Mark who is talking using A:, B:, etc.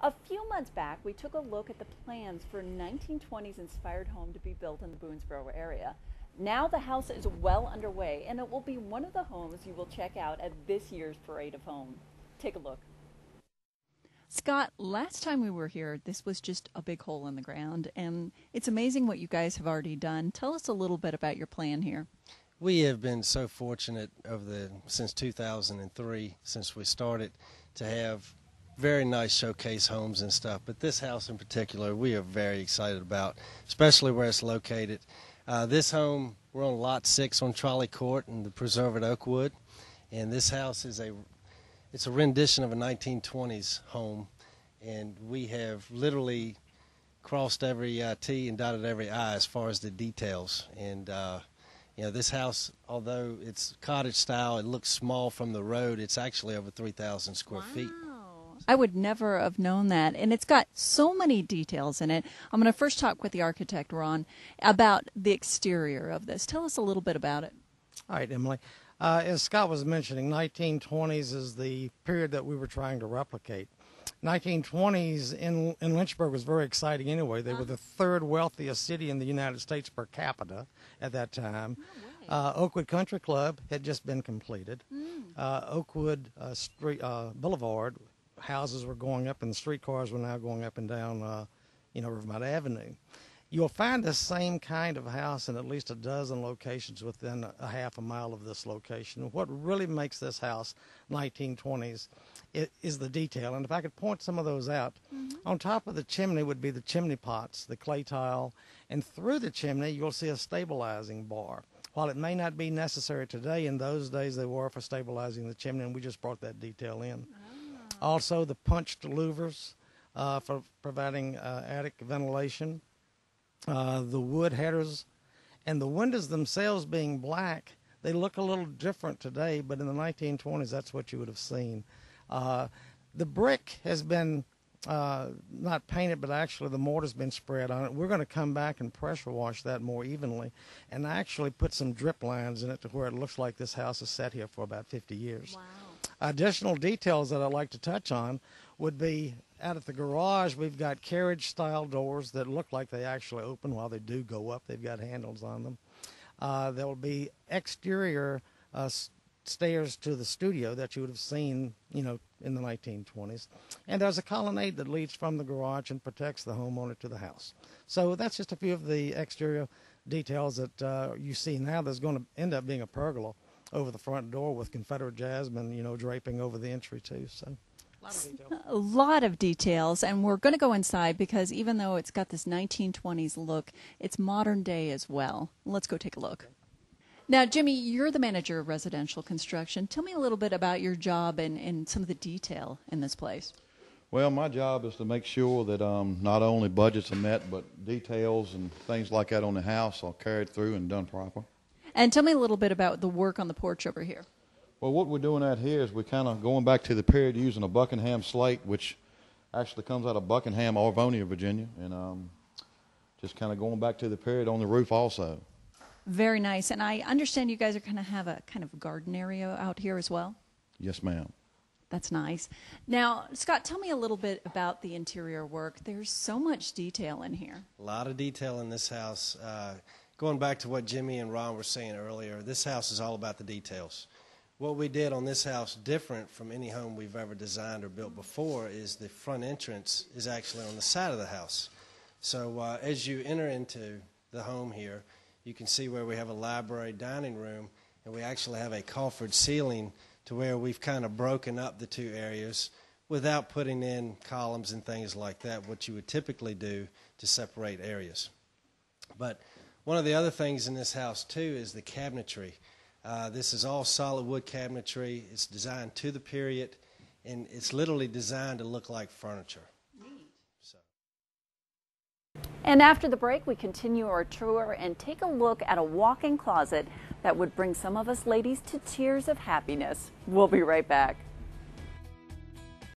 A: A few months back, we took a look at the plans for a 1920s inspired home to be built in the Boonesboro area. Now the house is well underway, and it will be one of the homes you will check out at this year's Parade of Home. Take a look. Scott, last time we were here, this was just a big hole in the ground, and it's amazing what you guys have already done. Tell us a little bit about your plan here.
B: We have been so fortunate since 2003, since we started, to have very nice showcase homes and stuff. But this house in particular, we are very excited about, especially where it's located. This home, we're on Lot 6 on Trolley Court in the preserve at Oakwood, and this house is it's a rendition of a 1920s home, and we have literally crossed every T and dotted every I as far as the details. And you know, this house, although it's cottage style, it looks small from the road. It's actually over 3,000 square feet.
A: I would never have known that, and it's got so many details in it. I'm going to first talk with the architect, Ron, about the exterior of this. Tell us a little bit about it.
C: All right, Emily. As Scott was mentioning, 1920s is the period that we were trying to replicate. 1920s in Lynchburg was very exciting anyway. They were the third wealthiest city in the United States per capita at that time. Oakwood Country Club had just been completed. Oakwood Boulevard, houses were going up and the streetcars were now going up and down Rivermount Avenue. You'll find the same kind of house in at least a dozen locations within a half a mile of this location. What really makes this house 1920s is the detail. And if I could point some of those out, on top of the chimney would be the chimney pots, the clay tile, and through the chimney you'll see a stabilizing bar. While it may not be necessary today, in those days they were for stabilizing the chimney, and we just brought that detail in. Also the punched louvers for providing attic ventilation. The wood headers and the windows themselves being black, they look a little different today, but in the 1920s that's what you would have seen. The brick has been not painted, but actually the mortar's been spread on it. We're going to come back and pressure wash that more evenly and actually put some drip lines in it to where it looks like this house has sat here for about 50 years.
A: Wow.
C: Additional details that I'd like to touch on would be out at the garage, we've got carriage-style doors that look like they actually open while they do go up. They've got handles on them. There will be exterior stairs to the studio that you would have seen, in the 1920s. And there's a colonnade that leads from the garage and protects the homeowner to the house. So that's just a few of the exterior details that you see now. There's going to end up being a pergola over the front door with Confederate jasmine, draping over the entry too. So.
A: A lot of details, and we're going to go inside because even though it's got this 1920s look, it's modern day as well. Let's go take a look. Now, Jimmy, you're the manager of residential construction. Tell me a little bit about your job and some of the detail in this place.
D: Well, my job is to make sure that not only budgets are met, but details and things like that on the house are carried through and done proper. And
A: tell me a little bit about the work on the porch over here.
D: Well, what we're doing out here is we're kind of going back to the period using a Buckingham slate, which actually comes out of Buckingham, Arvonia, Virginia, and just kind of going back to the period on the roof also.
A: Very nice. And I understand you guys are going to have a kind of garden area out here as well?
D: Yes, ma'am.
A: That's nice. Now, Scott, tell me a little bit about the interior work. There's so much detail in here.
B: A lot of detail in this house. Going back to what Jimmy and Ron were saying earlier, this house is all about the details. What we did on this house, different from any home we've ever designed or built before, is the front entrance is actually on the side of the house. So as you enter into the home here, you can see where we have a library dining room, and we actually have a coffered ceiling to where we've kind of broken up the two areas without putting in columns and things like that, what you would typically do to separate areas. But one of the other things in this house, too, is the cabinetry. This is all solid wood cabinetry. It's designed to the period, and it's literally designed to look like furniture. Neat.
A: And after the break, we continue our tour and take a look at a walk-in closet that would bring some of us ladies to tears of happiness. We'll be right back.